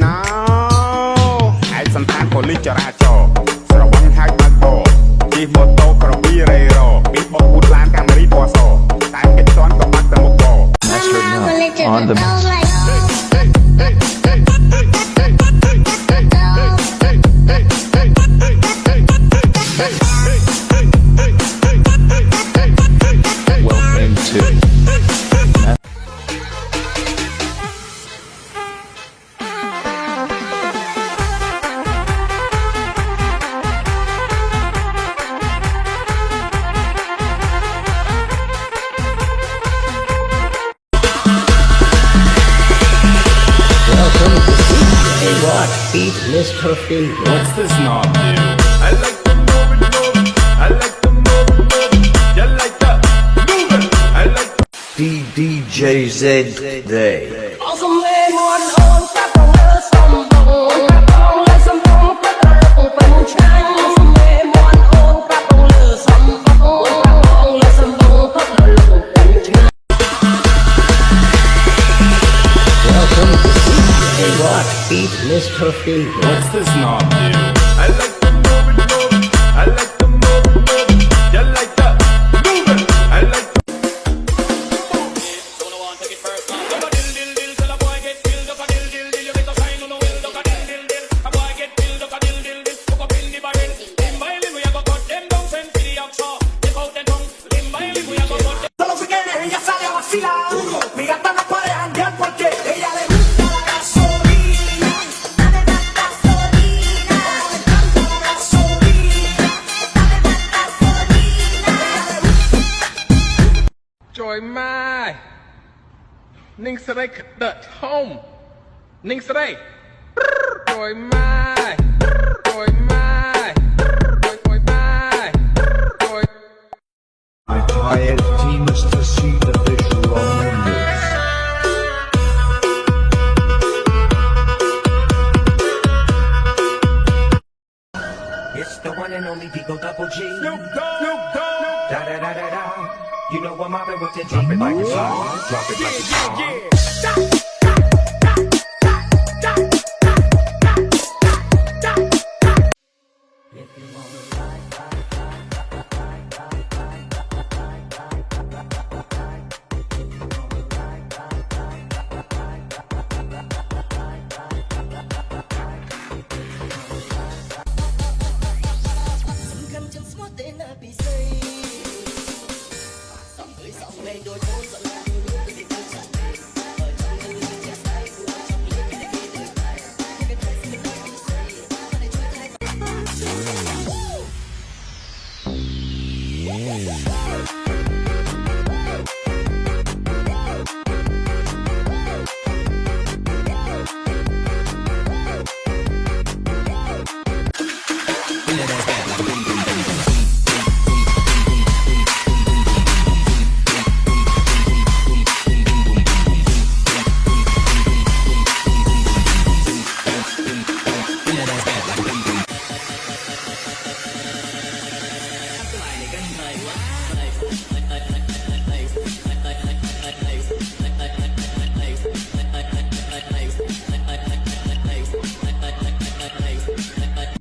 now ឯកសន្តានប៉ូលីសចរាចរណ៍ស្រវឹងហើយបើកបរជិះម៉ូតូក្រវីរ៉េរ៉ូពីបោកអ៊ូតឡានកាមេរីពណ៌សតែកិច្ចទាន់ក៏បាត់ទៅមុខប on the welcome to Beat Mr. Finn. What's this knob do? I like to move it, move it. I like to move it, move it. You like that? Move it. I like to DJZ Day. Awesome man, one on top of the some bone. Let some bone put the open chain. Awesome man, one on top of the some bone. Let some bone put the open chain. Welcome to DJ Rock Beat Mr. Finn. What's this knob do? I like to move it, move it. I like to move it, move it. You like that? Move it. I like to. Don't want to get first man. Duck a dill dill dill till a boy get killed. Duck a dill dill dill. You better shine on the will. Duck a dill dill dill. A boy get killed. Duck a dill dill dill. Hook up in the barrel. Limb by limb we a go cut them down. Send for the offshore. Take out them tongue. Limb by limb we a go cut them. Solo si quiere, ella sale a vacilar. Mi gata no puede janguear porque ella le gusta la gasolina. Dale la gasolina. Le encanta la gasolina. Dale la gasolina. Joy mai Ninh Sray đợt home Ninh Sray Joy mai Joy mai Joy mai Joy Retired teams to see the visual wonders. It's the one and only Digo Double G. Snoop Dogg. Snoop Dogg. Da da da da da. You know I'm mobbing with the drop it like it's hot. Drop it like it's hot.